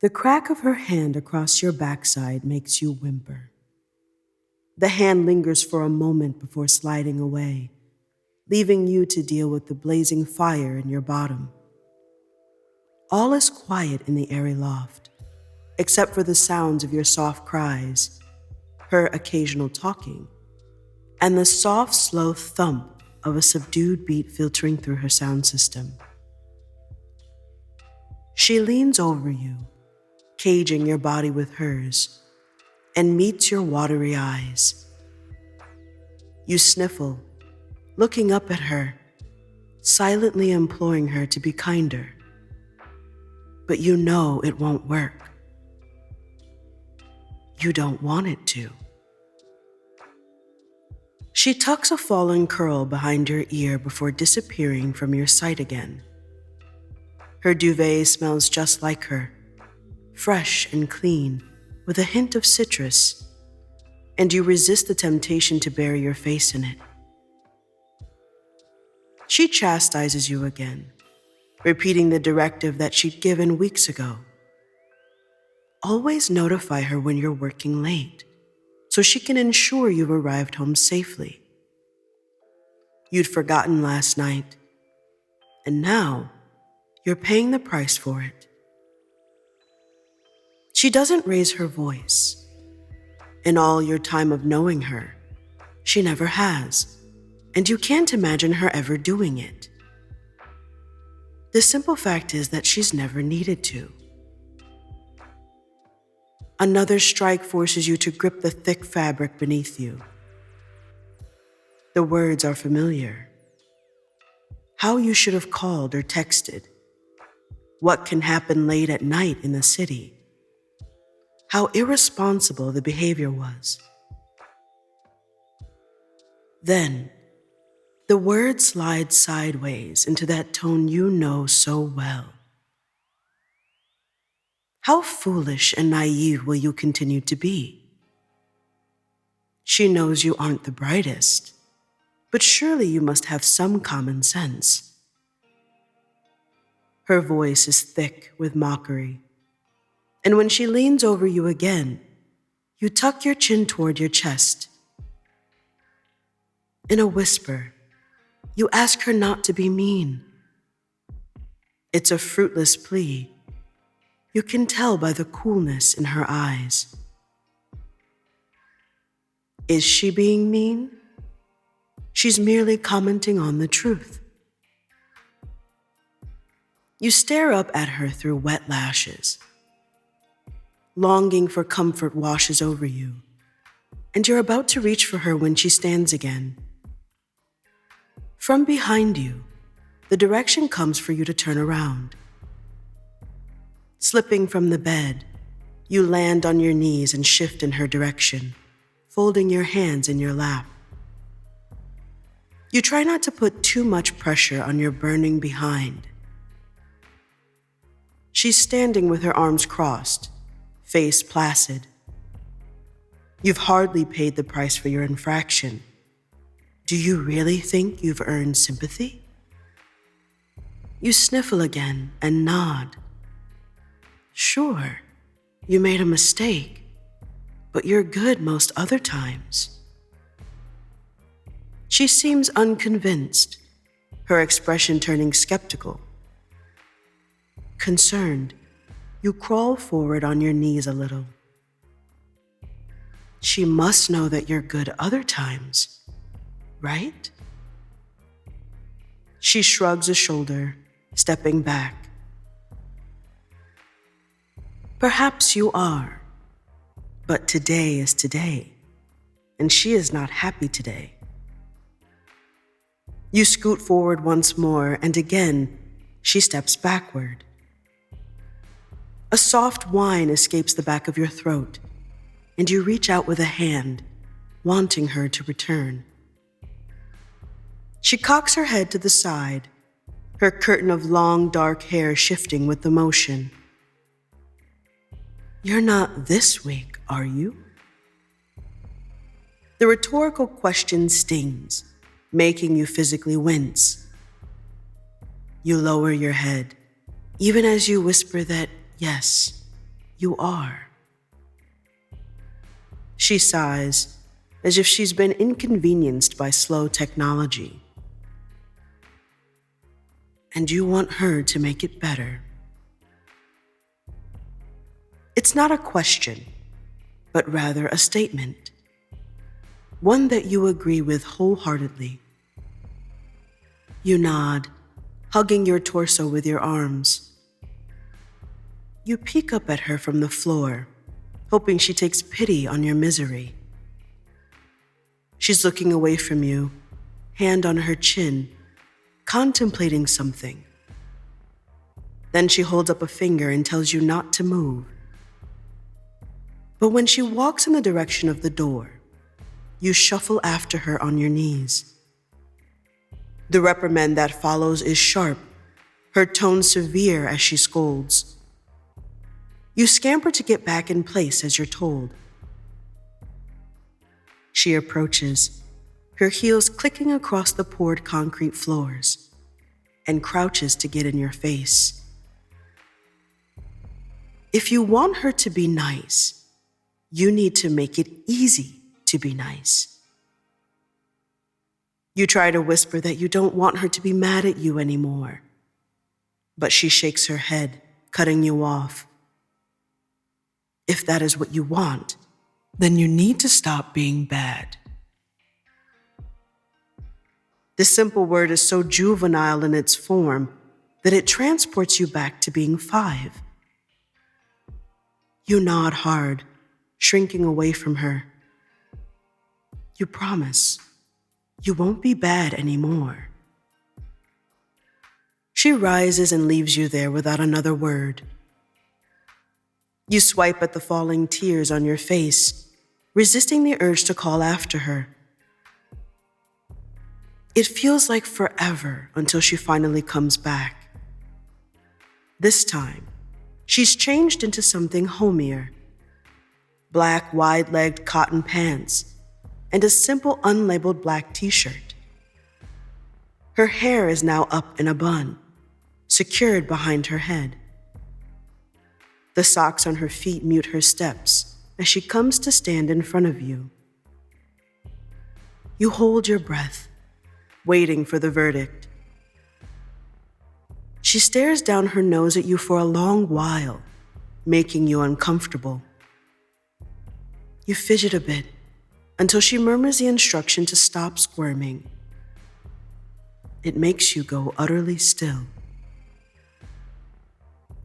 The crack of her hand across your backside makes you whimper. The hand lingers for a moment before sliding away, leaving you to deal with the blazing fire in your bottom. All is quiet in the airy loft, except for the sounds of your soft cries, her occasional talking, and the soft, slow thump of a subdued beat filtering through her sound system. She leans over you, caging your body with hers, and meets your watery eyes. You sniffle, looking up at her, silently imploring her to be kinder. But you know it won't work. You don't want it to. She tucks a fallen curl behind your ear before disappearing from your sight again. Her duvet smells just like her, fresh and clean, with a hint of citrus, and you resist the temptation to bury your face in it. She chastises you again, repeating the directive that she'd given weeks ago. Always notify her when you're working late, so she can ensure you've arrived home safely. You'd forgotten last night, and now you're paying the price for it. She doesn't raise her voice. In all your time of knowing her, she never has, and you can't imagine her ever doing it. The simple fact is that she's never needed to. Another strike forces you to grip the thick fabric beneath you. The words are familiar. How you should have called or texted. What can happen late at night in the city. How irresponsible the behavior was. Then, the words slide sideways into that tone you know so well. How foolish and naive will you continue to be? She knows you aren't the brightest, but surely you must have some common sense. Her voice is thick with mockery, and when she leans over you again, you tuck your chin toward your chest. In a whisper, you ask her not to be mean. It's a fruitless plea. You can tell by the coolness in her eyes. Is she being mean? She's merely commenting on the truth. You stare up at her through wet lashes. Longing for comfort washes over you, and you're about to reach for her when she stands again. From behind you, the direction comes for you to turn around. Slipping from the bed, you land on your knees and shift in her direction, folding your hands in your lap. You try not to put too much pressure on your burning behind. She's standing with her arms crossed, face placid. You've hardly paid the price for your infraction. Do you really think you've earned sympathy? You sniffle again and nod. Sure, you made a mistake, but you're good most other times. She seems unconvinced, her expression turning skeptical. Concerned, you crawl forward on your knees a little. She must know that you're good other times, right? She shrugs a shoulder, stepping back. Perhaps you are, but today is today, and she is not happy today. You scoot forward once more, and again, she steps backward. A soft whine escapes the back of your throat, and you reach out with a hand, wanting her to return. She cocks her head to the side, her curtain of long, dark hair shifting with the motion. You're not this weak, are you? The rhetorical question stings, making you physically wince. You lower your head, even as you whisper that, yes, you are. She sighs, as if she's been inconvenienced by slow technology. And you want her to make it better. It's not a question, but rather a statement. One that you agree with wholeheartedly. You nod, hugging your torso with your arms. You peek up at her from the floor, hoping she takes pity on your misery. She's looking away from you, hand on her chin, contemplating something. Then she holds up a finger and tells you not to move. But when she walks in the direction of the door, you shuffle after her on your knees. The reprimand that follows is sharp, her tone severe as she scolds. You scamper to get back in place as you're told. She approaches, her heels clicking across the poured concrete floors, and crouches to get in your face. If you want her to be nice, you need to make it easy to be nice. You try to whisper that you don't want her to be mad at you anymore, but she shakes her head, cutting you off. If that is what you want, then you need to stop being bad. The simple word is so juvenile in its form that it transports you back to being 5. You nod hard, shrinking away from her. You promise you won't be bad anymore. She rises and leaves you there without another word. You swipe at the falling tears on your face, resisting the urge to call after her. It feels like forever until she finally comes back. This time, she's changed into something homier. Black, wide-legged cotton pants, and a simple unlabeled black t-shirt. Her hair is now up in a bun, secured behind her head. The socks on her feet mute her steps as she comes to stand in front of you. You hold your breath, waiting for the verdict. She stares down her nose at you for a long while, making you uncomfortable. You fidget a bit until she murmurs the instruction to stop squirming. It makes you go utterly still.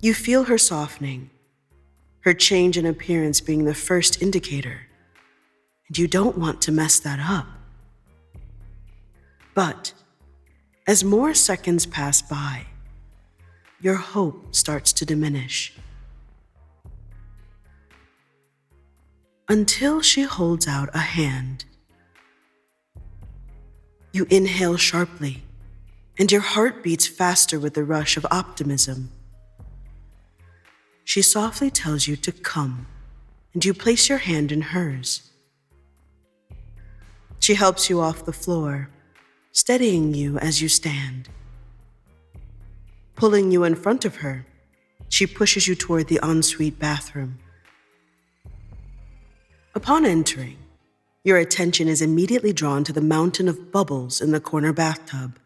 You feel her softening, her change in appearance being the first indicator, and you don't want to mess that up. But as more seconds pass by, your hope starts to diminish. Until she holds out a hand. You inhale sharply, and your heart beats faster with the rush of optimism. She softly tells you to come, and you place your hand in hers. She helps you off the floor, steadying you as you stand. Pulling you in front of her, she pushes you toward the ensuite bathroom. Upon entering, your attention is immediately drawn to the mountain of bubbles in the corner bathtub.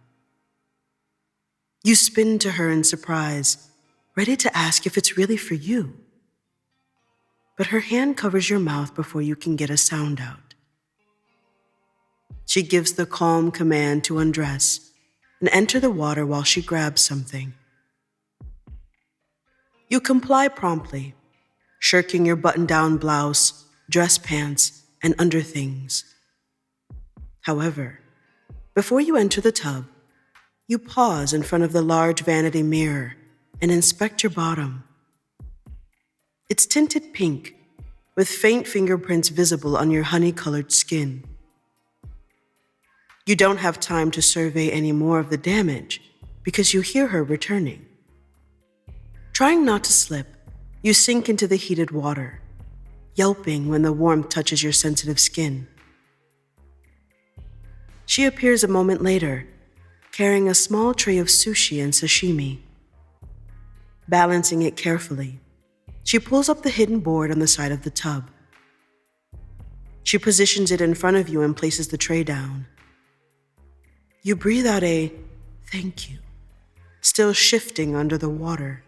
You spin to her in surprise, ready to ask if it's really for you. But her hand covers your mouth before you can get a sound out. She gives the calm command to undress and enter the water while she grabs something. You comply promptly, shirking your button-down blouse, dress pants, and underthings. However, before you enter the tub, you pause in front of the large vanity mirror and inspect your bottom. It's tinted pink, with faint fingerprints visible on your honey-colored skin. You don't have time to survey any more of the damage because you hear her returning. Trying not to slip, you sink into the heated water, yelping when the warmth touches your sensitive skin. She appears a moment later, carrying a small tray of sushi and sashimi. Balancing it carefully, She pulls up the hidden board on the side of the tub. She positions it in front of you and places the tray down. You breathe out a "thank you," still shifting under the water.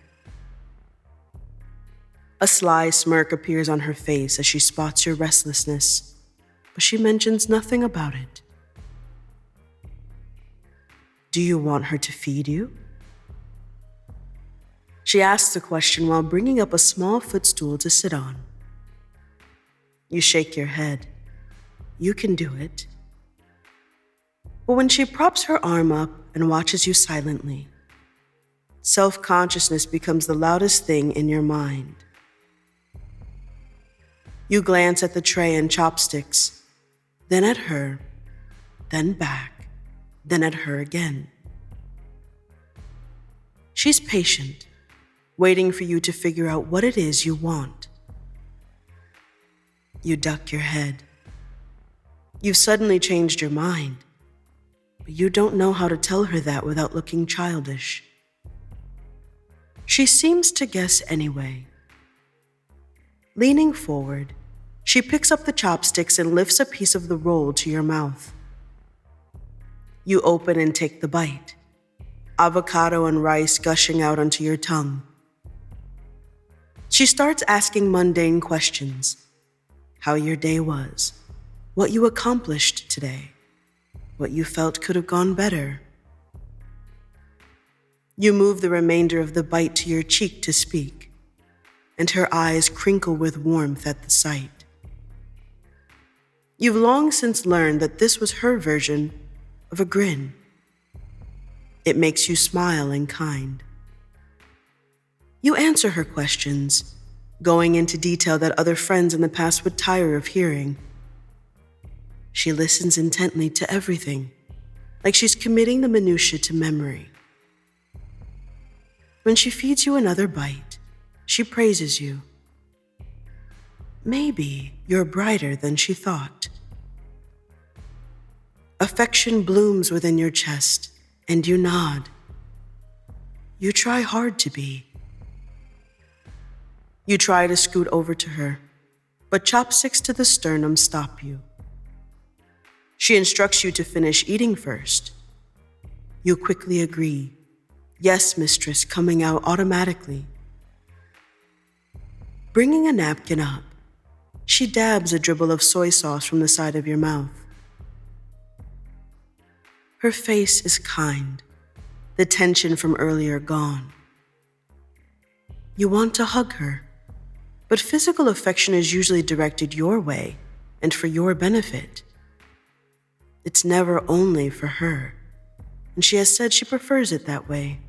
A sly smirk appears on her face as she spots your restlessness, but she mentions nothing about it. Do you want her to feed you? She asks the question while bringing up a small footstool to sit on. You shake your head. You can do it. But when she props her arm up and watches you silently, self-consciousness becomes the loudest thing in your mind. You glance at the tray and chopsticks, then at her, then back, then at her again. She's patient, waiting for you to figure out what it is you want. You duck your head. You've suddenly changed your mind, but you don't know how to tell her that without looking childish. She seems to guess anyway. Leaning forward, she picks up the chopsticks and lifts a piece of the roll to your mouth. You open and take the bite, avocado and rice gushing out onto your tongue. She starts asking mundane questions. How your day was, what you accomplished today, what you felt could have gone better. You move the remainder of the bite to your cheek to speak, and her eyes crinkle with warmth at the sight. You've long since learned that this was her version of a grin. It makes you smile and kind. You answer her questions, going into detail that other friends in the past would tire of hearing. She listens intently to everything, like she's committing the minutiae to memory. When she feeds you another bite, she praises you. Maybe you're brighter than she thought. Affection blooms within your chest, and you nod. You try hard to be. You try to scoot over to her, but chopsticks to the sternum stop you. She instructs you to finish eating first. You quickly agree. Yes, mistress, coming out automatically. Bringing a napkin up, she dabs a dribble of soy sauce from the side of your mouth. Her face is kind, the tension from earlier gone. You want to hug her, but physical affection is usually directed your way and for your benefit. It's never only for her, and she has said she prefers it that way.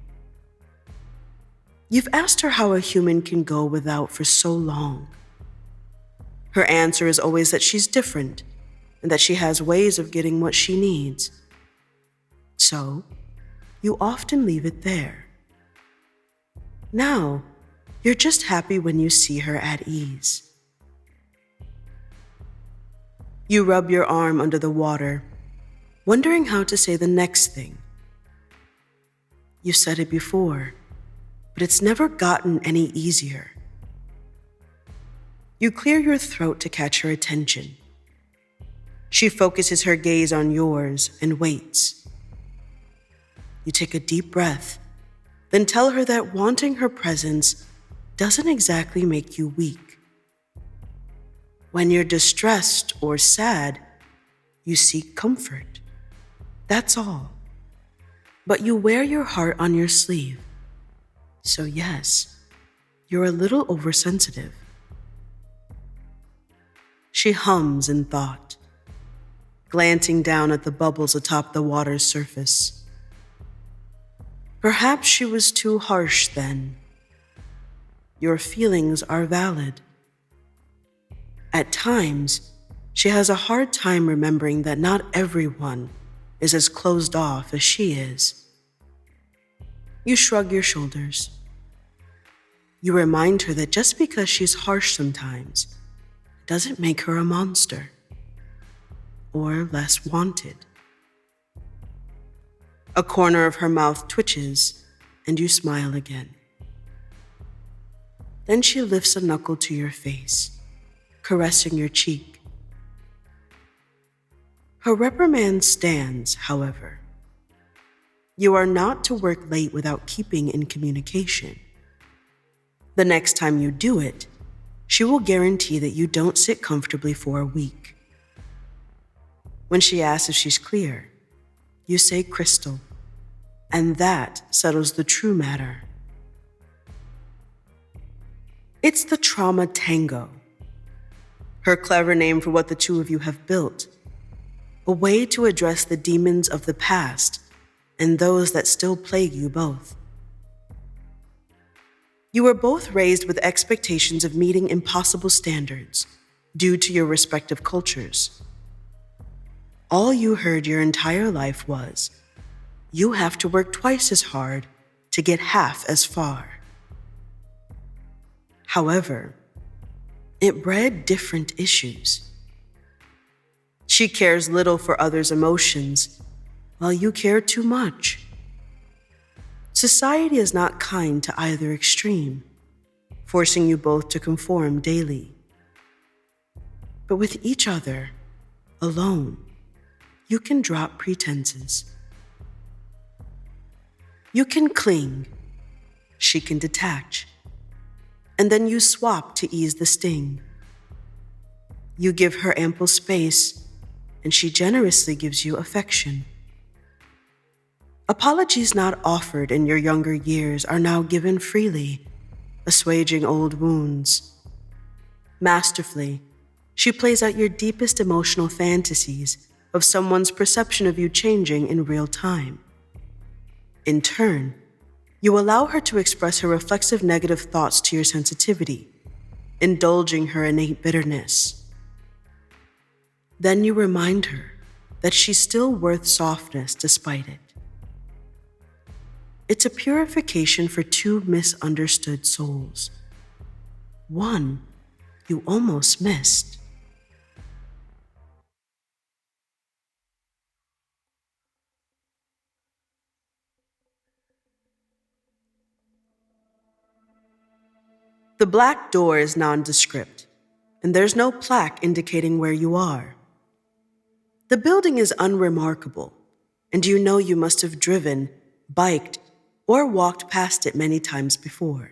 You've asked her how a human can go without for so long. Her answer is always that she's different and that she has ways of getting what she needs. So, you often leave it there. Now, you're just happy when you see her at ease. You rub your arm under the water, wondering how to say the next thing. You've said it before, but it's never gotten any easier. You clear your throat to catch her attention. She focuses her gaze on yours and waits. You take a deep breath, then tell her that wanting her presence doesn't exactly make you weak. When you're distressed or sad, you seek comfort. That's all. But you wear your heart on your sleeve. So yes, you're a little oversensitive. She hums in thought, glancing down at the bubbles atop the water's surface. Perhaps she was too harsh then. Your feelings are valid. At times, she has a hard time remembering that not everyone is as closed off as she is. You shrug your shoulders. You remind her that just because she's harsh sometimes doesn't make her a monster or less wanted. A corner of her mouth twitches, and you smile again. Then she lifts a knuckle to your face, caressing your cheek. Her reprimand stands, however. You are not to work late without keeping in communication. The next time you do it, she will guarantee that you don't sit comfortably for a week. When she asks if she's clear, you say crystal, and that settles the true matter. It's the trauma tango, her clever name for what the two of you have built, a way to address the demons of the past and those that still plague you both. You were both raised with expectations of meeting impossible standards due to your respective cultures. All you heard your entire life was, you have to work twice as hard to get half as far. However, it bred different issues. She cares little for others' emotions, while you care too much. Society is not kind to either extreme, forcing you both to conform daily. But with each other, alone, you can drop pretenses. You can cling, she can detach, and then you swap to ease the sting. You give her ample space, and she generously gives you affection. Apologies not offered in your younger years are now given freely, assuaging old wounds. Masterfully, she plays out your deepest emotional fantasies of someone's perception of you changing in real time. In turn, you allow her to express her reflexive negative thoughts to your sensitivity, indulging her innate bitterness. Then you remind her that she's still worth softness despite it. It's a purification for two misunderstood souls. One you almost missed. The black door is nondescript, and there's no plaque indicating where you are. The building is unremarkable, and you know you must have driven, biked, or walked past it many times before.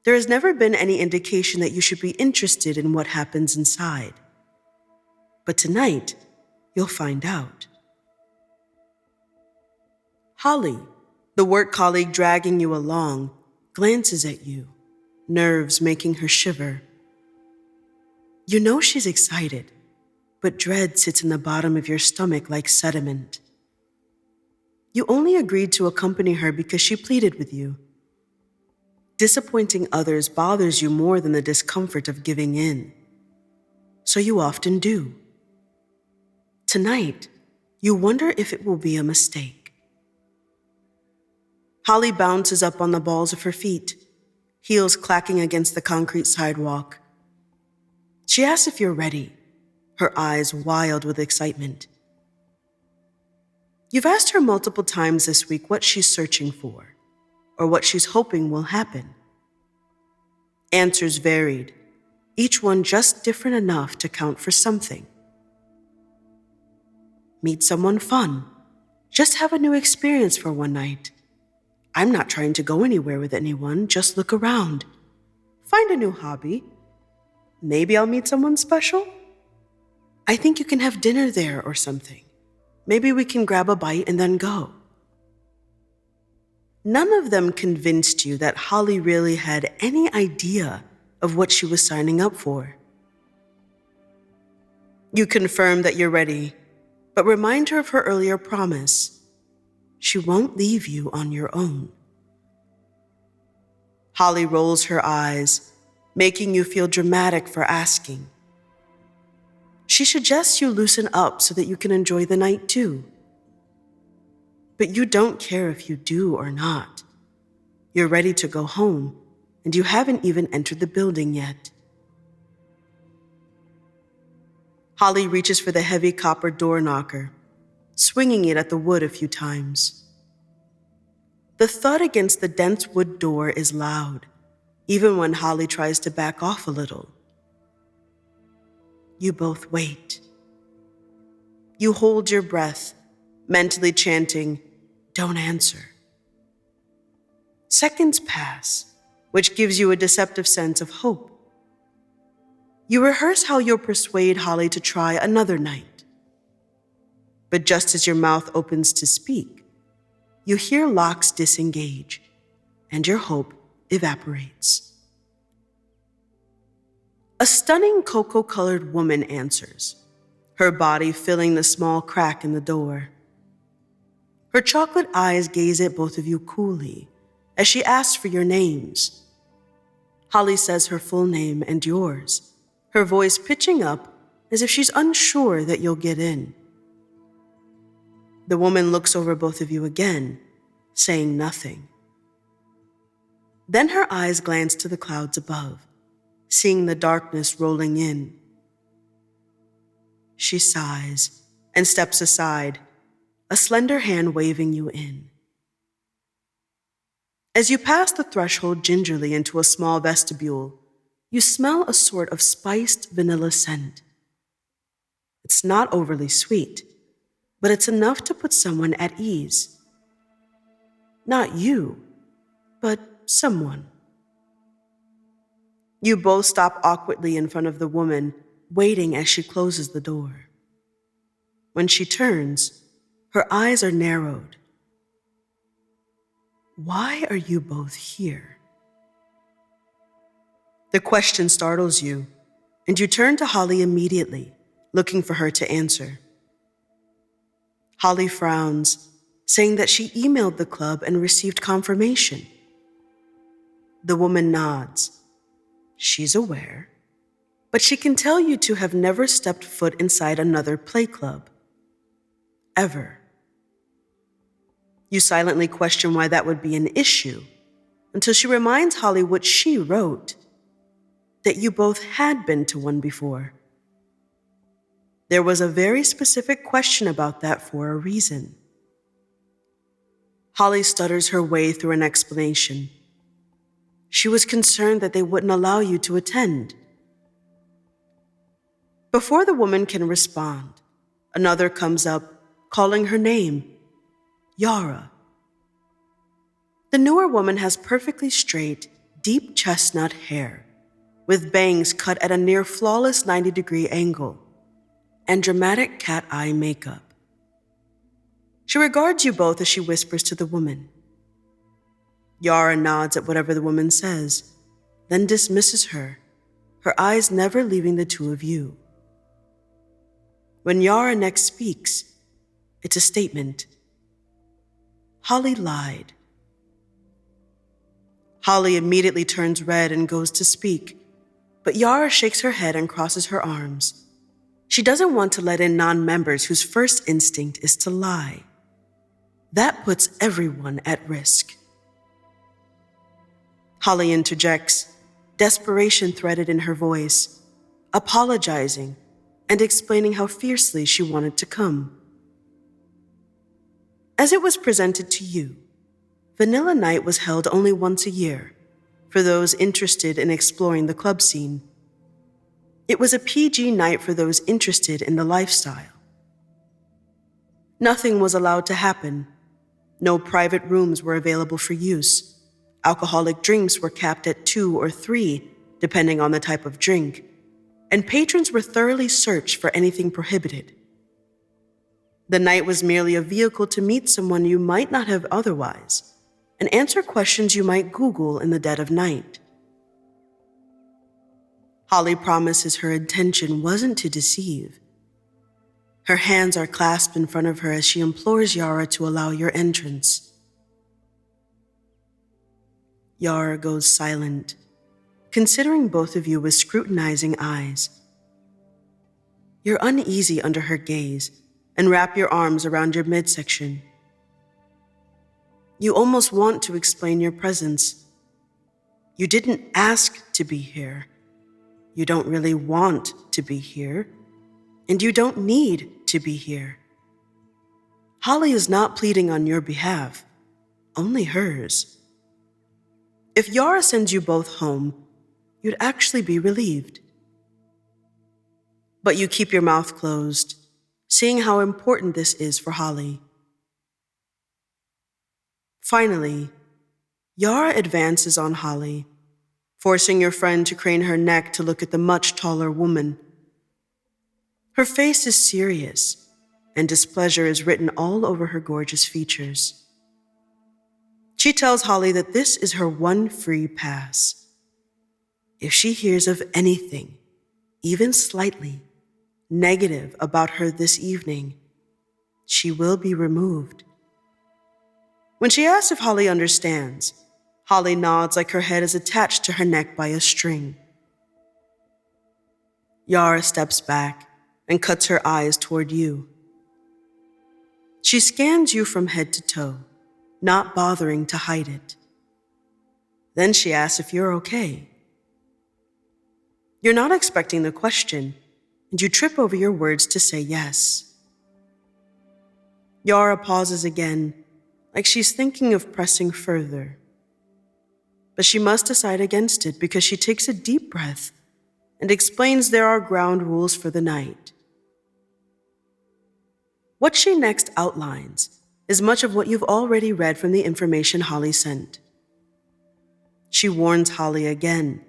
There has never been any indication that you should be interested in what happens inside. But tonight, you'll find out. Holly, the work colleague dragging you along, glances at you, nerves making her shiver. You know she's excited, but dread sits in the bottom of your stomach like sediment. You only agreed to accompany her because she pleaded with you. Disappointing others bothers you more than the discomfort of giving in. So you often do. Tonight, you wonder if it will be a mistake. Holly bounces up on the balls of her feet, heels clacking against the concrete sidewalk. She asks if you're ready, her eyes wild with excitement. You've asked her multiple times this week what she's searching for, or what she's hoping will happen. Answers varied, each one just different enough to count for something. Meet someone fun. Just have a new experience for one night. I'm not trying to go anywhere with anyone, just look around. Find a new hobby. Maybe I'll meet someone special. I think you can have dinner there or something. Maybe we can grab a bite and then go. None of them convinced you that Holly really had any idea of what she was signing up for. You confirm that you're ready, but remind her of her earlier promise. She won't leave you on your own. Holly rolls her eyes, making you feel dramatic for asking. She suggests you loosen up so that you can enjoy the night too. But you don't care if you do or not. You're ready to go home, and you haven't even entered the building yet. Holly reaches for the heavy copper door knocker, swinging it at the wood a few times. The thud against the dense wood door is loud, even when Holly tries to back off a little. You both wait. You hold your breath, mentally chanting, "Don't answer." Seconds pass, which gives you a deceptive sense of hope. You rehearse how you'll persuade Holly to try another night. But just as your mouth opens to speak, you hear locks disengage, and your hope evaporates. A stunning cocoa-colored woman answers, her body filling the small crack in the door. Her chocolate eyes gaze at both of you coolly as she asks for your names. Holly says her full name and yours, her voice pitching up as if she's unsure that you'll get in. The woman looks over both of you again, saying nothing. Then her eyes glance to the clouds above, seeing the darkness rolling in. She sighs and steps aside, a slender hand waving you in. As you pass the threshold gingerly into a small vestibule, you smell a sort of spiced vanilla scent. It's not overly sweet, but it's enough to put someone at ease. Not you, but someone. You both stop awkwardly in front of the woman, waiting as she closes the door. When she turns, her eyes are narrowed. Why are you both here? The question startles you, and you turn to Holly immediately, looking for her to answer. Holly frowns, saying that she emailed the club and received confirmation. The woman nods. She's aware, but she can tell you to have never stepped foot inside another play club. Ever. You silently question why that would be an issue, until she reminds Holly what she wrote, that you both had been to one before. There was a very specific question about that for a reason. Holly stutters her way through an explanation. She was concerned that they wouldn't allow you to attend. Before the woman can respond, another comes up, calling her name, Yara. The newer woman has perfectly straight, deep chestnut hair, with bangs cut at a near flawless 90-degree angle, and dramatic cat eye makeup. She regards you both as she whispers to the woman. Yara nods at whatever the woman says, then dismisses her, her eyes never leaving the two of you. When Yara next speaks, it's a statement. Holly lied. Holly immediately turns red and goes to speak, but Yara shakes her head and crosses her arms. She doesn't want to let in non-members whose first instinct is to lie. That puts everyone at risk. Holly interjects, desperation threaded in her voice, apologizing and explaining how fiercely she wanted to come. As it was presented to you, Vanilla Night was held only once a year for those interested in exploring the club scene. It was a PG night for those interested in the lifestyle. Nothing was allowed to happen. No private rooms were available for use. Alcoholic drinks were capped at 2 or 3, depending on the type of drink, and patrons were thoroughly searched for anything prohibited. The night was merely a vehicle to meet someone you might not have otherwise, and answer questions you might Google in the dead of night. Holly promises her intention wasn't to deceive. Her hands are clasped in front of her as she implores Yara to allow your entrance. Yara goes silent, considering both of you with scrutinizing eyes. You're uneasy under her gaze and wrap your arms around your midsection. You almost want to explain your presence. You didn't ask to be here. You don't really want to be here. And you don't need to be here. Holly is not pleading on your behalf, only hers. If Yara sends you both home, you'd actually be relieved. But you keep your mouth closed, seeing how important this is for Holly. Finally, Yara advances on Holly, forcing your friend to crane her neck to look at the much taller woman. Her face is serious, and displeasure is written all over her gorgeous features. She tells Holly that this is her one free pass. If she hears of anything, even slightly, negative about her this evening, she will be removed. When she asks if Holly understands, Holly nods like her head is attached to her neck by a string. Yara steps back and cuts her eyes toward you. She scans you from head to toe, not bothering to hide it. Then she asks if you're okay. You're not expecting the question, and you trip over your words to say yes. Yara pauses again, like she's thinking of pressing further. But she must decide against it because she takes a deep breath and explains there are ground rules for the night. What she next outlines is much of what you've already read from the information Holly sent. She warns Holly again,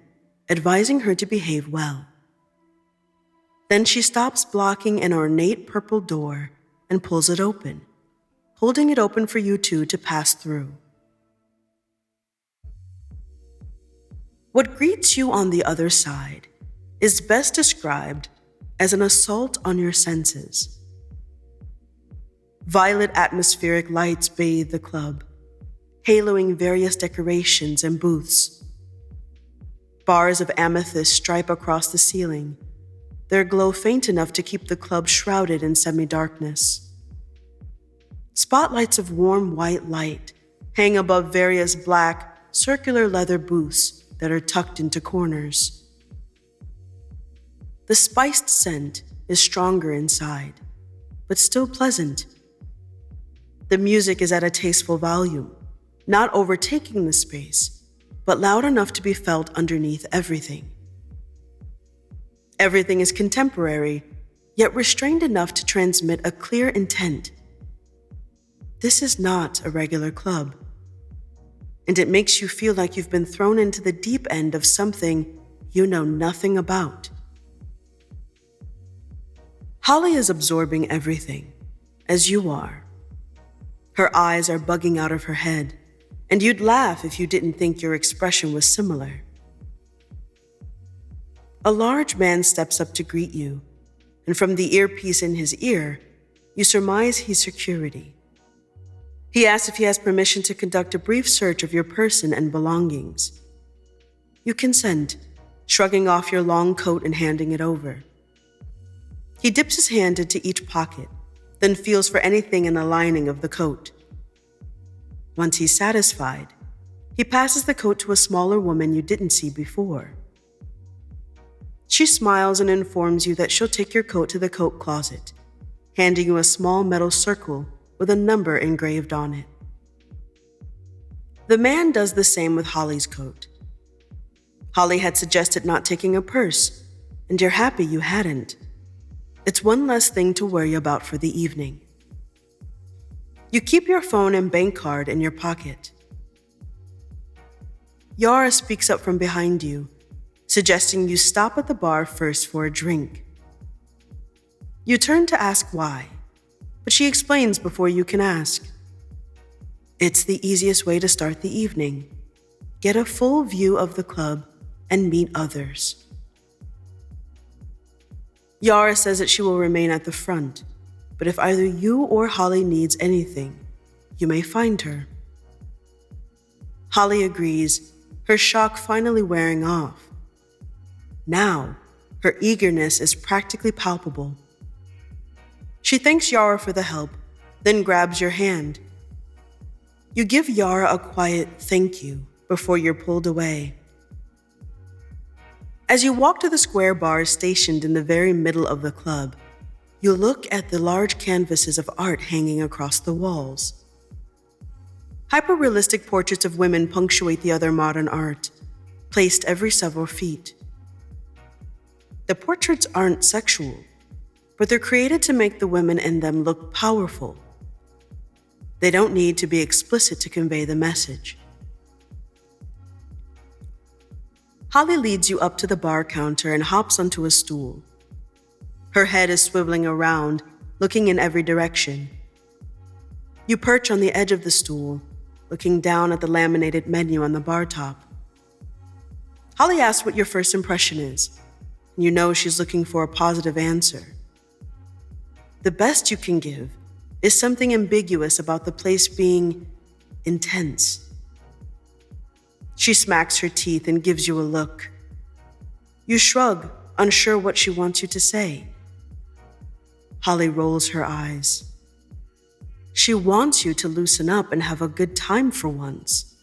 advising her to behave well. Then she stops blocking an ornate purple door and pulls it open, holding it open for you two to pass through. What greets you on the other side is best described as an assault on your senses. Violet atmospheric lights bathe the club, haloing various decorations and booths. Bars of amethyst stripe across the ceiling, their glow faint enough to keep the club shrouded in semi-darkness. Spotlights of warm white light hang above various black, circular leather booths that are tucked into corners. The spiced scent is stronger inside, but still pleasant. The music is at a tasteful volume, not overtaking the space, but loud enough to be felt underneath everything. Everything is contemporary, yet restrained enough to transmit a clear intent. This is not a regular club, and it makes you feel like you've been thrown into the deep end of something you know nothing about. Holly is absorbing everything, as you are. Her eyes are bugging out of her head, and you'd laugh if you didn't think your expression was similar. A large man steps up to greet you, and from the earpiece in his ear, you surmise he's security. He asks if he has permission to conduct a brief search of your person and belongings. You consent, shrugging off your long coat and handing it over. He dips his hand into each pocket, then feels for anything in the lining of the coat. Once he's satisfied, he passes the coat to a smaller woman you didn't see before. She smiles and informs you that she'll take your coat to the coat closet, handing you a small metal circle with a number engraved on it. The man does the same with Holly's coat. Holly had suggested not taking a purse, and you're happy you hadn't. It's one less thing to worry about for the evening. You keep your phone and bank card in your pocket. Yara speaks up from behind you, suggesting you stop at the bar first for a drink. You turn to ask why, but she explains before you can ask. It's the easiest way to start the evening. Get a full view of the club and meet others. Yara says that she will remain at the front, but if either you or Holly needs anything, you may find her. Holly agrees, her shock finally wearing off. Now, her eagerness is practically palpable. She thanks Yara for the help, then grabs your hand. You give Yara a quiet thank you before you're pulled away. As you walk to the square bars stationed in the very middle of the club, you look at the large canvases of art hanging across the walls. Hyper-realistic portraits of women punctuate the other modern art, placed every several feet. The portraits aren't sexual, but they're created to make the women in them look powerful. They don't need to be explicit to convey the message. Holly leads you up to the bar counter and hops onto a stool. Her head is swiveling around, looking in every direction. You perch on the edge of the stool, looking down at the laminated menu on the bar top. Holly asks what your first impression is, and you know she's looking for a positive answer. The best you can give is something ambiguous about the place being intense. She smacks her teeth and gives you a look. You shrug, unsure what she wants you to say. Holly rolls her eyes. She wants you to loosen up and have a good time for once.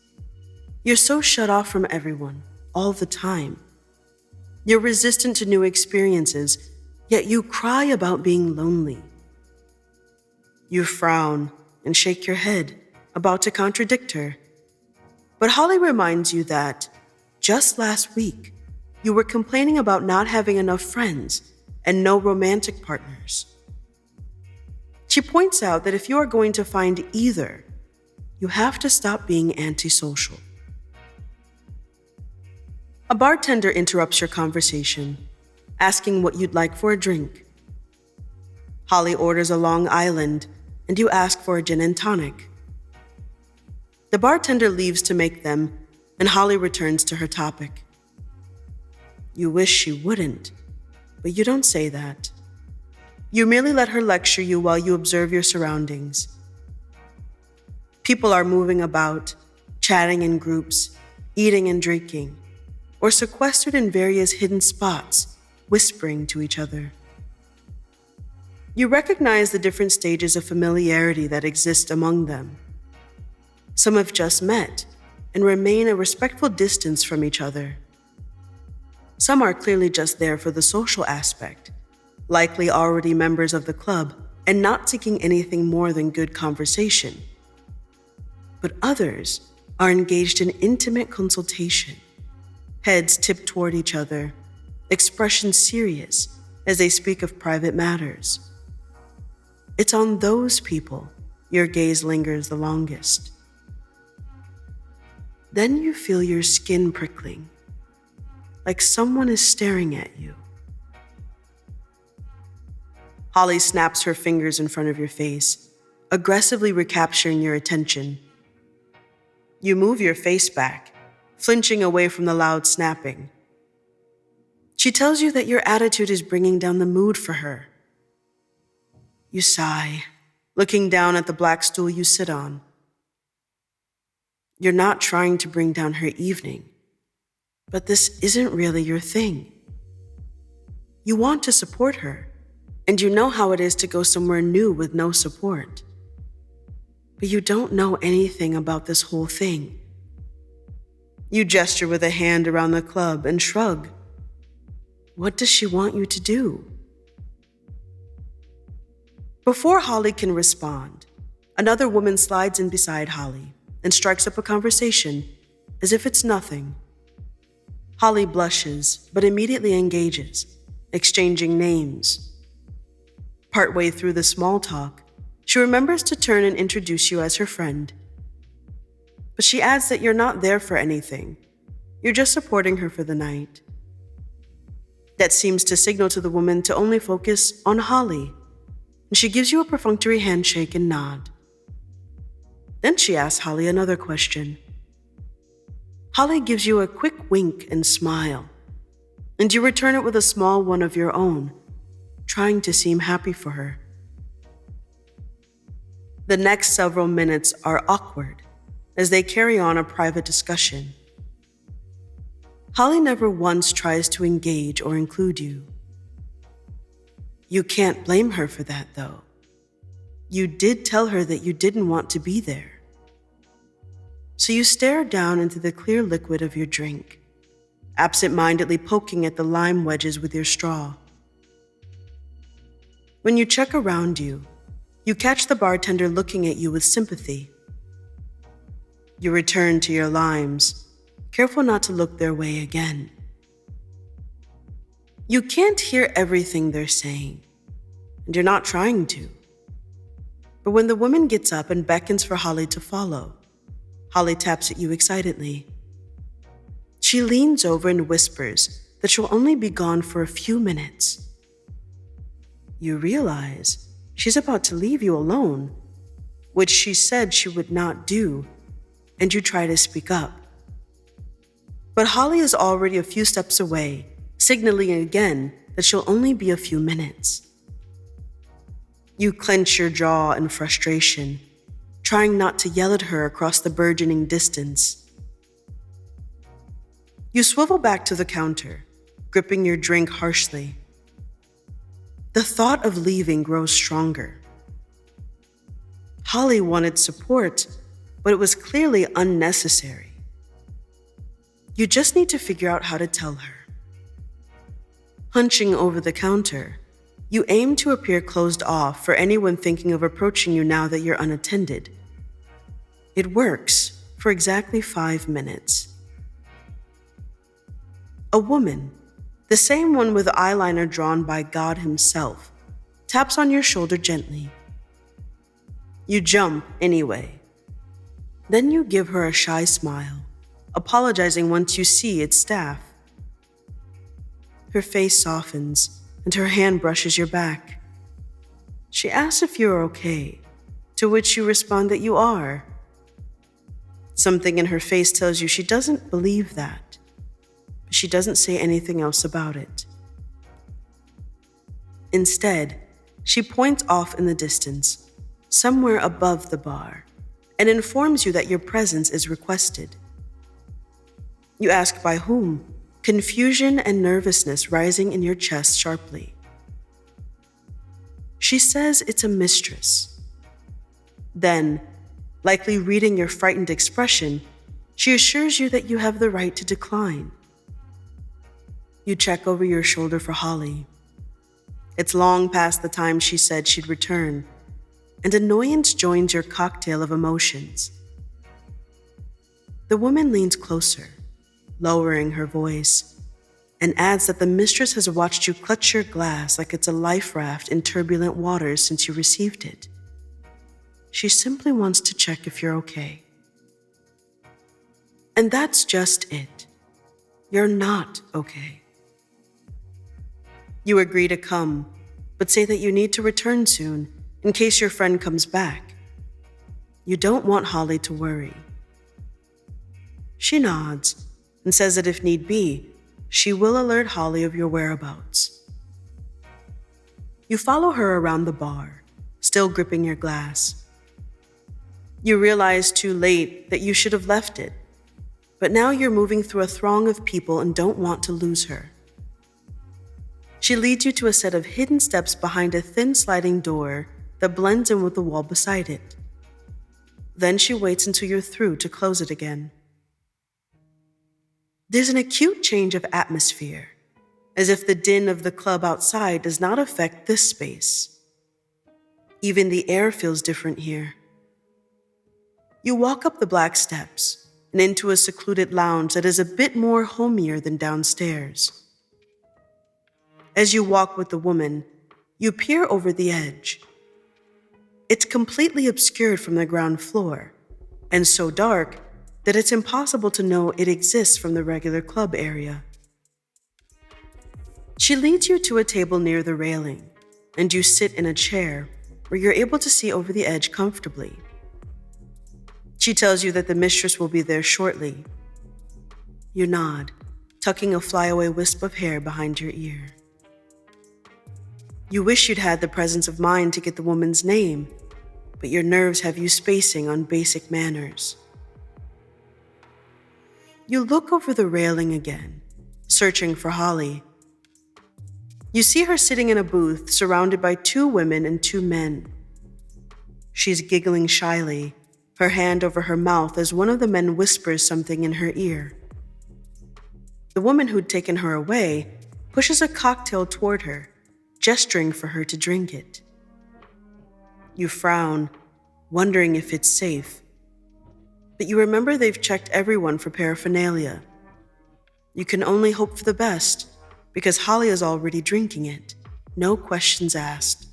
You're so shut off from everyone, all the time. You're resistant to new experiences, yet you cry about being lonely. You frown and shake your head, about to contradict her. But Holly reminds you that, just last week, you were complaining about not having enough friends and no romantic partners. She points out that if you are going to find either, you have to stop being antisocial. A bartender interrupts your conversation, asking what you'd like for a drink. Holly orders a Long Island, and you ask for a gin and tonic. The bartender leaves to make them, and Holly returns to her topic. You wish she wouldn't, but you don't say that. You merely let her lecture you while you observe your surroundings. People are moving about, chatting in groups, eating and drinking, or sequestered in various hidden spots, whispering to each other. You recognize the different stages of familiarity that exist among them. Some have just met and remain a respectful distance from each other. Some are clearly just there for the social aspect, likely already members of the club and not seeking anything more than good conversation. But others are engaged in intimate consultation, heads tipped toward each other, expressions serious as they speak of private matters. It's on those people your gaze lingers the longest. Then you feel your skin prickling, like someone is staring at you. Holly snaps her fingers in front of your face, aggressively recapturing your attention. You move your face back, flinching away from the loud snapping. She tells you that your attitude is bringing down the mood for her. You sigh, looking down at the black stool you sit on. You're not trying to bring down her evening, but this isn't really your thing. You want to support her, and you know how it is to go somewhere new with no support. But you don't know anything about this whole thing. You gesture with a hand around the club and shrug. What does she want you to do? Before Holly can respond, another woman slides in beside Holly and strikes up a conversation as if it's nothing. Holly blushes, but immediately engages, exchanging names. Partway through the small talk, she remembers to turn and introduce you as her friend. But she adds that you're not there for anything. You're just supporting her for the night. That seems to signal to the woman to only focus on Holly, and she gives you a perfunctory handshake and nod. Then she asks Holly another question. Holly gives you a quick wink and smile, and you return it with a small one of your own, trying to seem happy for her. The next several minutes are awkward as they carry on a private discussion. Holly never once tries to engage or include you. You can't blame her for that, though. You did tell her that you didn't want to be there. So you stare down into the clear liquid of your drink, absent-mindedly poking at the lime wedges with your straw. When you check around you, you catch the bartender looking at you with sympathy. You return to your limes, careful not to look their way again. You can't hear everything they're saying, and you're not trying to. But when the woman gets up and beckons for Holly to follow, Holly taps at you excitedly. She leans over and whispers that she'll only be gone for a few minutes. You realize she's about to leave you alone, which she said she would not do, and you try to speak up. But Holly is already a few steps away, signaling again that she'll only be a few minutes. You clench your jaw in frustration, trying not to yell at her across the burgeoning distance. You swivel back to the counter, gripping your drink harshly. The thought of leaving grows stronger. Holly wanted support, but it was clearly unnecessary. You just need to figure out how to tell her. Hunching over the counter, you aim to appear closed off for anyone thinking of approaching you now that you're unattended. It works for exactly 5 minutes. A woman, the same one with eyeliner drawn by God himself, taps on your shoulder gently. You jump anyway. Then you give her a shy smile, apologizing once you see it's staff. Her face softens, and her hand brushes your back. She asks if you're okay, to which you respond that you are. Something in her face tells you she doesn't believe that, but she doesn't say anything else about it. Instead, she points off in the distance, somewhere above the bar, and informs you that your presence is requested. You ask by whom, confusion and nervousness rising in your chest sharply. She says it's a mistress. Then, likely reading your frightened expression, she assures you that you have the right to decline. You check over your shoulder for Holly. It's long past the time she said she'd return, and annoyance joins your cocktail of emotions. The woman leans closer, lowering her voice, and adds that the mistress has watched you clutch your glass like it's a life raft in turbulent waters since you received it. She simply wants to check if you're okay. And that's just it. You're not okay. You agree to come, but say that you need to return soon in case your friend comes back. You don't want Holly to worry. She nods and says that if need be, she will alert Holly of your whereabouts. You follow her around the bar, still gripping your glass. You realize too late that you should have left it, but now you're moving through a throng of people and don't want to lose her. She leads you to a set of hidden steps behind a thin sliding door that blends in with the wall beside it. Then she waits until you're through to close it again. There's an acute change of atmosphere, as if the din of the club outside does not affect this space. Even the air feels different here. You walk up the black steps and into a secluded lounge that is a bit more homier than downstairs. As you walk with the woman, you peer over the edge. It's completely obscured from the ground floor, and so dark that it's impossible to know it exists from the regular club area. She leads you to a table near the railing, and you sit in a chair where you're able to see over the edge comfortably. She tells you that the mistress will be there shortly. You nod, tucking a flyaway wisp of hair behind your ear. You wish you'd had the presence of mind to get the woman's name, but your nerves have you spacing on basic manners. You look over the railing again, searching for Holly. You see her sitting in a booth surrounded by 2 women and 2 men. She's giggling shyly, her hand over her mouth as one of the men whispers something in her ear. The woman who'd taken her away pushes a cocktail toward her, gesturing for her to drink it. You frown, wondering if it's safe. But you remember they've checked everyone for paraphernalia. You can only hope for the best, because Holly is already drinking it. No questions asked.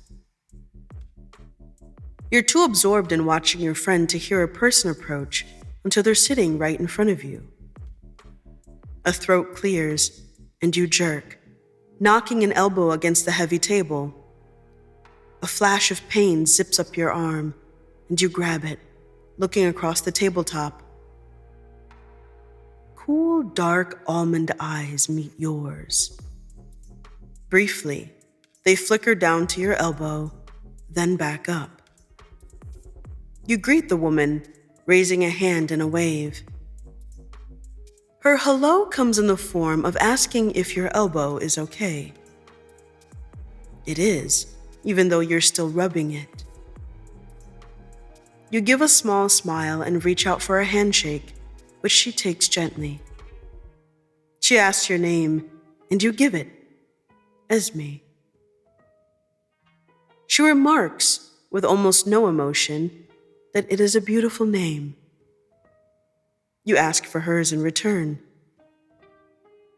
You're too absorbed in watching your friend to hear a person approach until they're sitting right in front of you. A throat clears, and you jerk, knocking an elbow against the heavy table. A flash of pain zips up your arm, and you grab it, looking across the tabletop. Cool, dark almond eyes meet yours. Briefly, they flicker down to your elbow, then back up. You greet the woman, raising a hand in a wave. Her hello comes in the form of asking if your elbow is okay. It is, even though you're still rubbing it. You give a small smile and reach out for a handshake, which she takes gently. She asks your name, and you give it, Esme. She remarks, with almost no emotion, that it is a beautiful name. You ask for hers in return.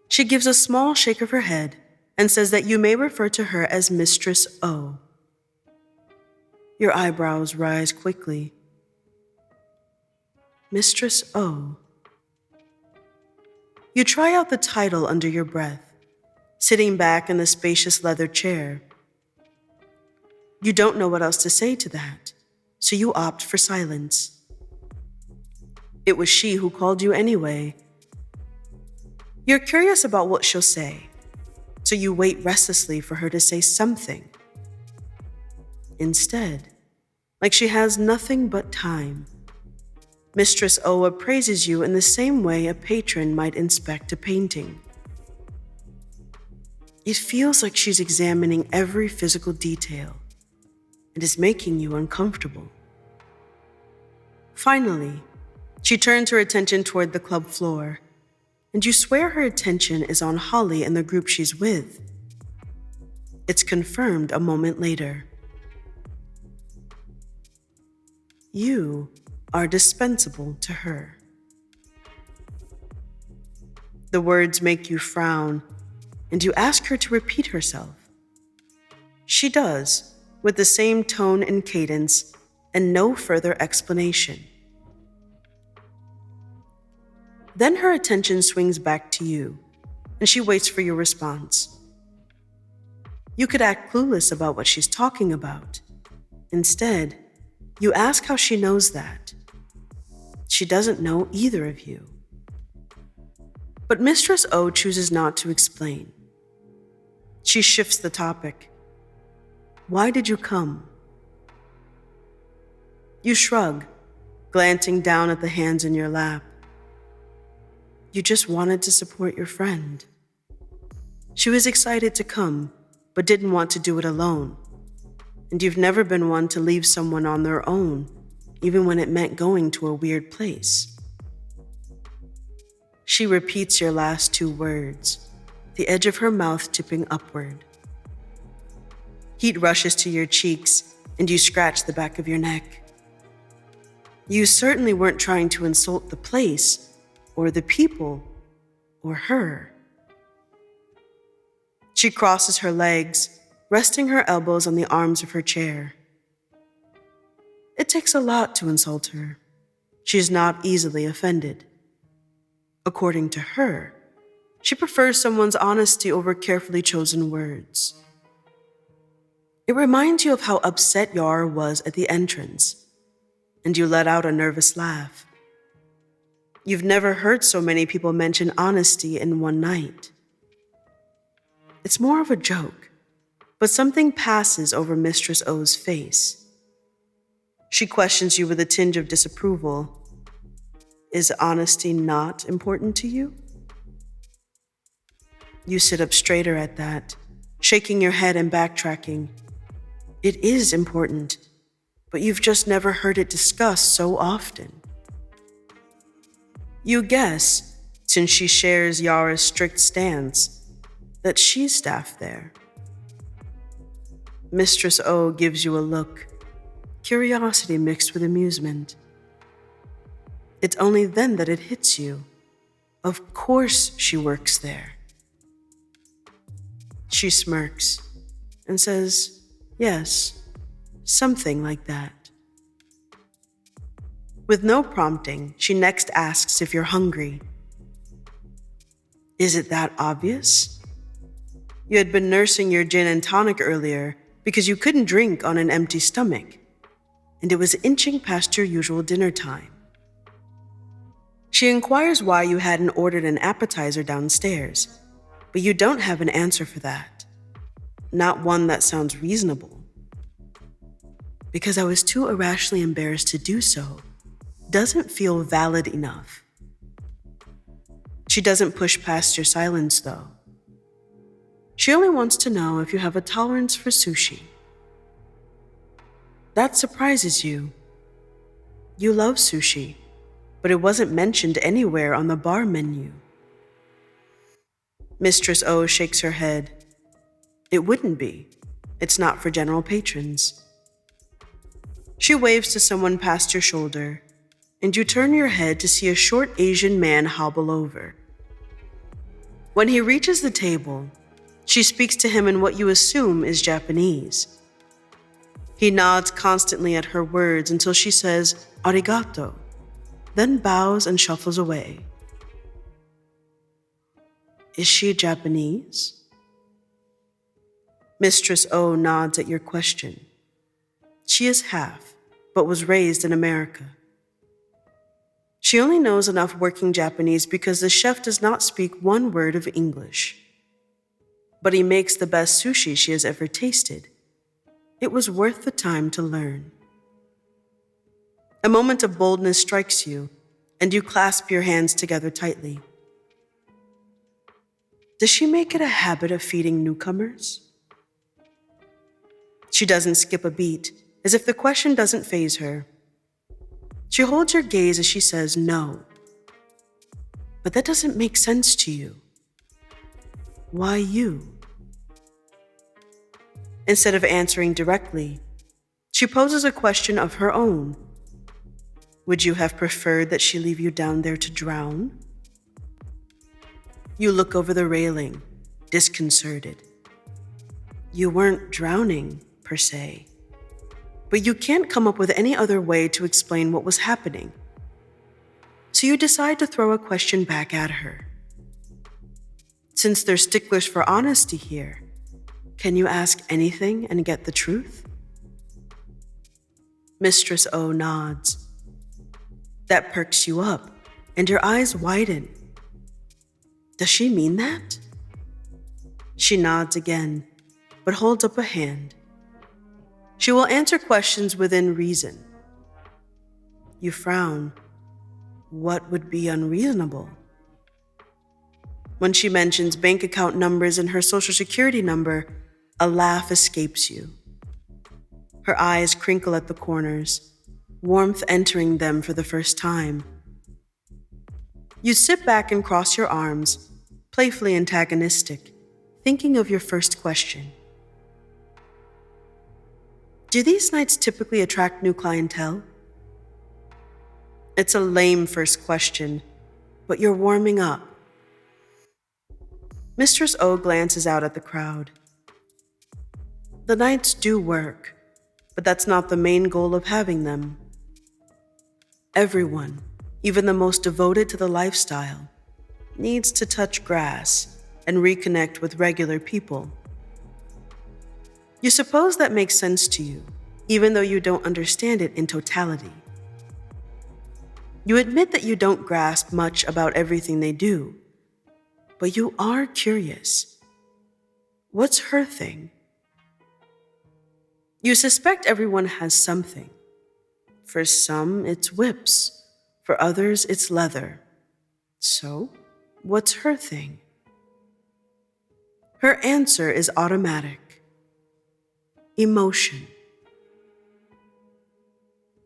She gives a small shake of her head and says that you may refer to her as Mistress O. Your eyebrows rise quickly. Mistress O. You try out the title under your breath, sitting back in the spacious leather chair. You don't know what else to say to that, so you opt for silence. It was she who called you anyway. You're curious about what she'll say, so you wait restlessly for her to say something. Instead, like she has nothing but time, Mistress O appraises you in the same way a patron might inspect a painting. It feels like she's examining every physical detail and is making you uncomfortable. Finally, she turns her attention toward the club floor, and you swear her attention is on Holly and the group she's with. It's confirmed a moment later. You are dispensable to her. The words make you frown, and you ask her to repeat herself. She does, with the same tone and cadence, and no further explanation. Then her attention swings back to you, and she waits for your response. You could act clueless about what she's talking about. Instead, you ask how she knows that. She doesn't know either of you. But Mistress O chooses not to explain. She shifts the topic. Why did you come? You shrug, glancing down at the hands in your lap. You just wanted to support your friend. She was excited to come, but didn't want to do it alone. And you've never been one to leave someone on their own, even when it meant going to a weird place. She repeats your last two words, the edge of her mouth tipping upward. Heat rushes to your cheeks, and you scratch the back of your neck. You certainly weren't trying to insult the place, or the people, or her. She crosses her legs, resting her elbows on the arms of her chair. It takes a lot to insult her. She's not easily offended. According to her, she prefers someone's honesty over carefully chosen words. It reminds you of how upset Yara was at the entrance, and you let out a nervous laugh. You've never heard so many people mention honesty in one night. It's more of a joke, but something passes over Mistress O's face. She questions you with a tinge of disapproval. Is honesty not important to you? You sit up straighter at that, shaking your head and backtracking. It is important, but you've just never heard it discussed so often. You guess, since she shares Yara's strict stance, that she's staffed there. Mistress O gives you a look, curiosity mixed with amusement. It's only then that it hits you. Of course she works there. She smirks and says, yes, something like that. With no prompting, she next asks if you're hungry. Is it that obvious? You had been nursing your gin and tonic earlier because you couldn't drink on an empty stomach, and it was inching past your usual dinner time. She inquires why you hadn't ordered an appetizer downstairs, but you don't have an answer for that. Not one that sounds reasonable. Because I was too irrationally embarrassed to do so doesn't feel valid enough. She doesn't push past your silence, though. She only wants to know if you have a tolerance for sushi. That surprises you. You love sushi, but it wasn't mentioned anywhere on the bar menu. Mistress O shakes her head. It wouldn't be. It's not for general patrons. She waves to someone past your shoulder, and you turn your head to see a short Asian man hobble over. When he reaches the table, she speaks to him in what you assume is Japanese. He nods constantly at her words until she says, arigato, then bows and shuffles away. Is she Japanese? Mistress O nods at your question. She is half, but was raised in America. She only knows enough working Japanese because the chef does not speak one word of English. But he makes the best sushi she has ever tasted. It was worth the time to learn. A moment of boldness strikes you, and you clasp your hands together tightly. Does she make it a habit of feeding newcomers? She doesn't skip a beat, as if the question doesn't faze her. She holds her gaze as she says no. But that doesn't make sense to you. Why you? Instead of answering directly, she poses a question of her own. Would you have preferred that she leave you down there to drown? You look over the railing, disconcerted. You weren't drowning, per se. But you can't come up with any other way to explain what was happening. So you decide to throw a question back at her. Since they're sticklers for honesty here, can you ask anything and get the truth? Mistress O nods. That perks you up, and your eyes widen. Does she mean that? She nods again, but holds up a hand. She will answer questions within reason. You frown. What would be unreasonable? When she mentions bank account numbers and her social security number, a laugh escapes you. Her eyes crinkle at the corners, warmth entering them for the first time. You sit back and cross your arms, playfully antagonistic, thinking of your first question. Do these nights typically attract new clientele? It's a lame first question, but you're warming up. Mistress O glances out at the crowd. The nights do work, but that's not the main goal of having them. Everyone, even the most devoted to the lifestyle, needs to touch grass and reconnect with regular people. You suppose that makes sense to you, even though you don't understand it in totality. You admit that you don't grasp much about everything they do, but you are curious. What's her thing? You suspect everyone has something. For some, it's whips. For others, it's leather. So, what's her thing? Her answer is automatic. Emotion.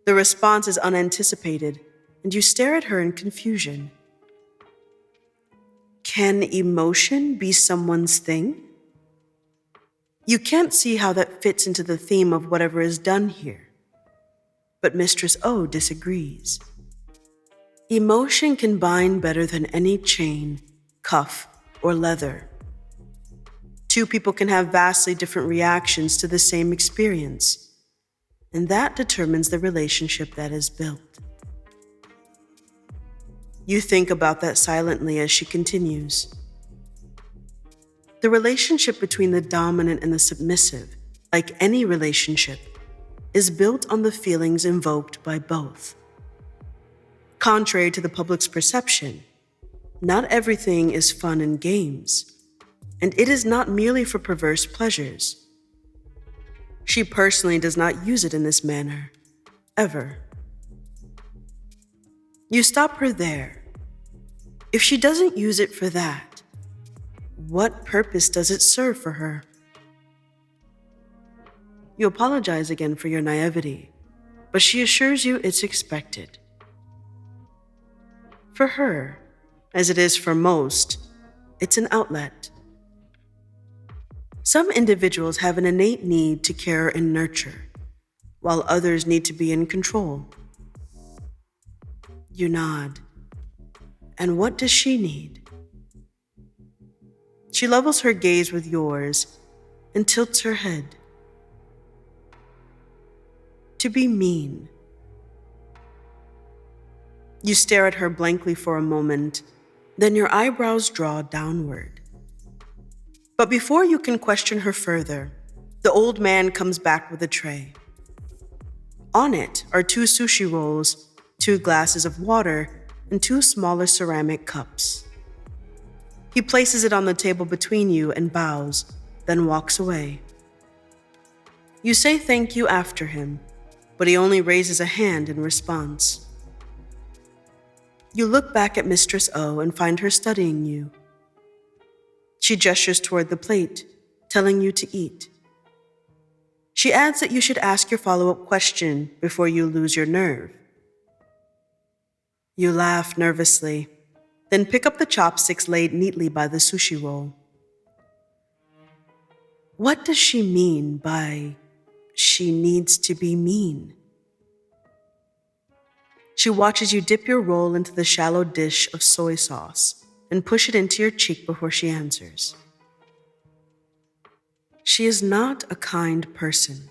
The response is unanticipated, and you stare at her in confusion. Can emotion be someone's thing? You can't see how that fits into the theme of whatever is done here. But Mistress O disagrees. Emotion can bind better than any chain, cuff, or leather. Two people can have vastly different reactions to the same experience, and that determines the relationship that is built. You think about that silently as she continues. The relationship between the dominant and the submissive, like any relationship, is built on the feelings invoked by both. Contrary to the public's perception, not everything is fun and games, and it is not merely for perverse pleasures. She personally does not use it in this manner, ever. You stop her there. If she doesn't use it for that, what purpose does it serve for her? You apologize again for your naivety, but she assures you it's expected. For her, as it is for most, it's an outlet. Some individuals have an innate need to care and nurture, while others need to be in control. You nod. And what does she need? She levels her gaze with yours and tilts her head. To be mean. You stare at her blankly for a moment, then your eyebrows draw downward. But before you can question her further, the old man comes back with a tray. On it are 2 sushi rolls, 2 glasses of water, and 2 smaller ceramic cups. He places it on the table between you and bows, then walks away. You say thank you after him, but he only raises a hand in response. You look back at Mistress O and find her studying you. She gestures toward the plate, telling you to eat. She adds that you should ask your follow-up question before you lose your nerve. You laugh nervously, then pick up the chopsticks laid neatly by the sushi roll. What does she mean by she needs to be mean? She watches you dip your roll into the shallow dish of soy sauce and push it into your cheek before she answers. She is not a kind person.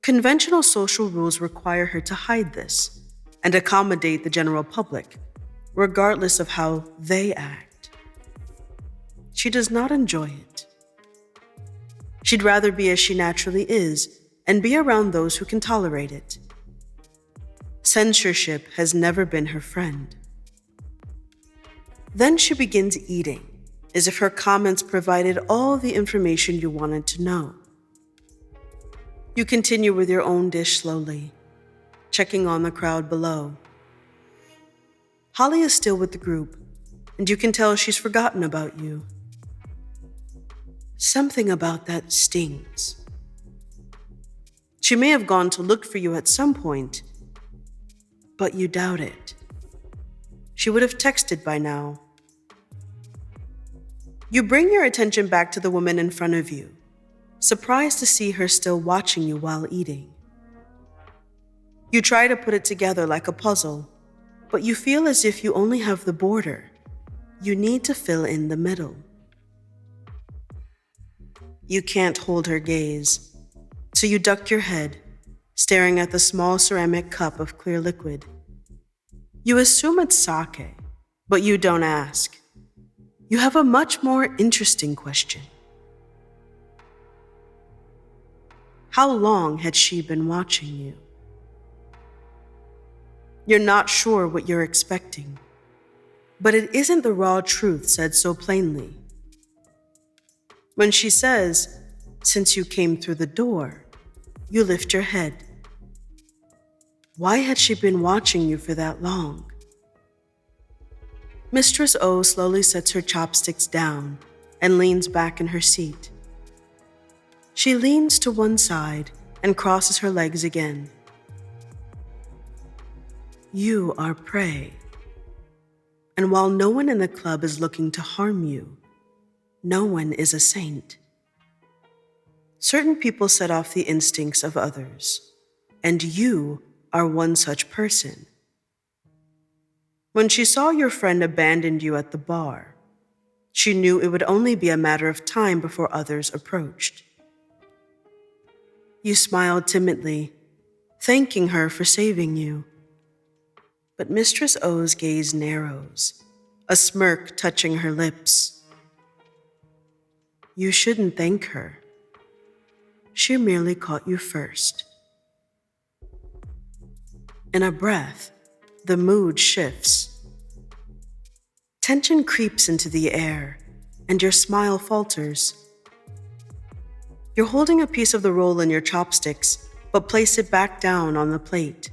Conventional social rules require her to hide this and accommodate the general public, regardless of how they act. She does not enjoy it. She'd rather be as she naturally is and be around those who can tolerate it. Censorship has never been her friend. Then she begins eating, as if her comments provided all the information you wanted to know. You continue with your own dish slowly, checking on the crowd below. Holly is still with the group, and you can tell she's forgotten about you. Something about that stings. She may have gone to look for you at some point, but you doubt it. She would have texted by now. You bring your attention back to the woman in front of you, surprised to see her still watching you while eating. You try to put it together like a puzzle, but you feel as if you only have the border. You need to fill in the middle. You can't hold her gaze, so you duck your head, staring at the small ceramic cup of clear liquid. You assume it's sake, but you don't ask. You have a much more interesting question. How long had she been watching you? You're not sure what you're expecting, but it isn't the raw truth said so plainly. When she says, "Since you came through the door," you lift your head. Why had she been watching you for that long? Mistress O slowly sets her chopsticks down and leans back in her seat. She leans to one side and crosses her legs again. You are prey. And while no one in the club is looking to harm you, no one is a saint. Certain people set off the instincts of others, and you are one such person. When she saw your friend abandoned you at the bar, she knew it would only be a matter of time before others approached. You smiled timidly, thanking her for saving you. But Mistress O's gaze narrows, a smirk touching her lips. You shouldn't thank her. She merely caught you first. In a breath, the mood shifts. Tension creeps into the air, and your smile falters. You're holding a piece of the roll in your chopsticks, but place it back down on the plate.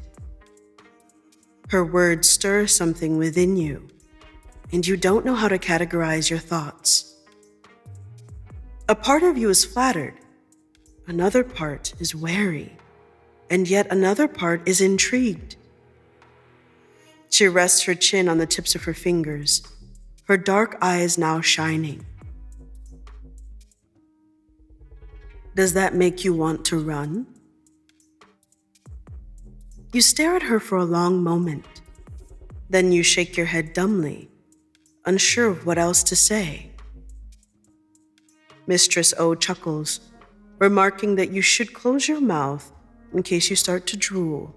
Her words stir something within you, and you don't know how to categorize your thoughts. A part of you is flattered, another part is wary, and yet another part is intrigued. She rests her chin on the tips of her fingers, her dark eyes now shining. Does that make you want to run? You stare at her for a long moment. Then you shake your head dumbly, unsure of what else to say. Mistress O chuckles, remarking that you should close your mouth in case you start to drool.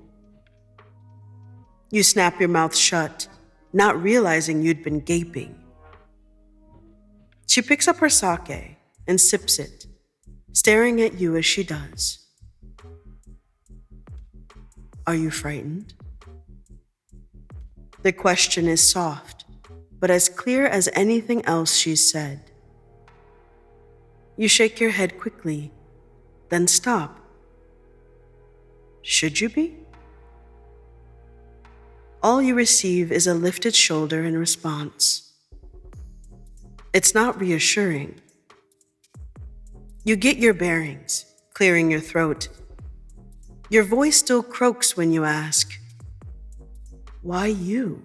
You snap your mouth shut, not realizing you'd been gaping. She picks up her sake and sips it, staring at you as she does. Are you frightened? The question is soft, but as clear as anything else she's said. You shake your head quickly, then stop. Should you be? All you receive is a lifted shoulder in response. It's not reassuring. You get your bearings, clearing your throat. Your voice still croaks when you ask, why you?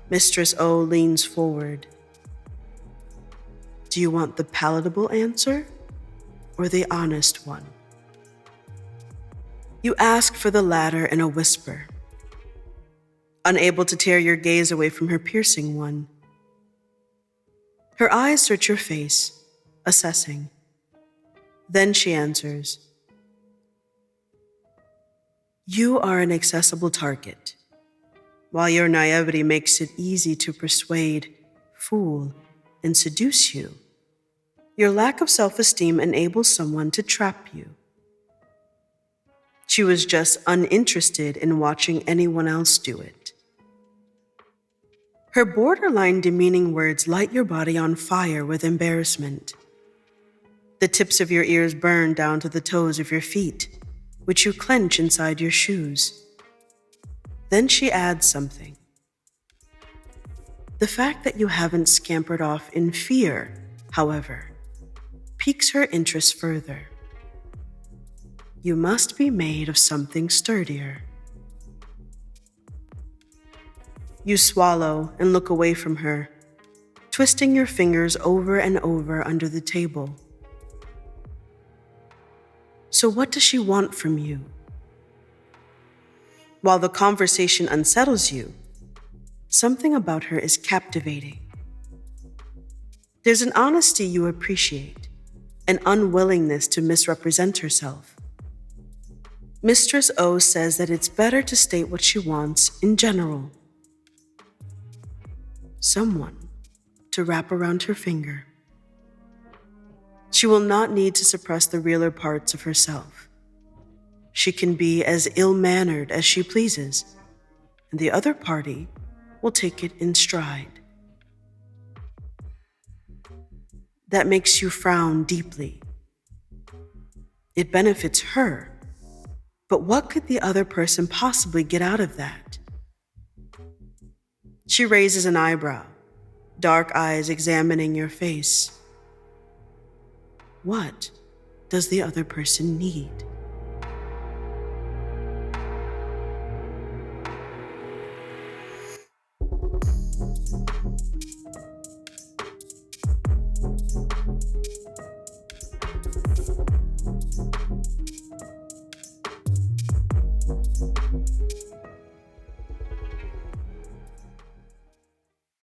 Mistress O leans forward. Do you want the palatable answer or the honest one? You ask for the latter in a whisper, unable to tear your gaze away from her piercing one. Her eyes search your face, assessing. Then she answers, you are an accessible target. While your naivety makes it easy to persuade, fool, and seduce you, your lack of self-esteem enables someone to trap you. She was just uninterested in watching anyone else do it. Her borderline demeaning words light your body on fire with embarrassment. The tips of your ears burn down to the toes of your feet, which you clench inside your shoes. Then she adds something. The fact that you haven't scampered off in fear, however, piques her interest further. You must be made of something sturdier. You swallow and look away from her, twisting your fingers over and over under the table. So what does she want from you? While the conversation unsettles you, something about her is captivating. There's an honesty you appreciate, an unwillingness to misrepresent herself. Mistress O says that it's better to state what she wants in general. Someone to wrap around her finger. She will not need to suppress the realer parts of herself. She can be as ill-mannered as she pleases, and the other party will take it in stride. That makes you frown deeply. It benefits her, but what could the other person possibly get out of that? She raises an eyebrow, dark eyes examining your face. What does the other person need?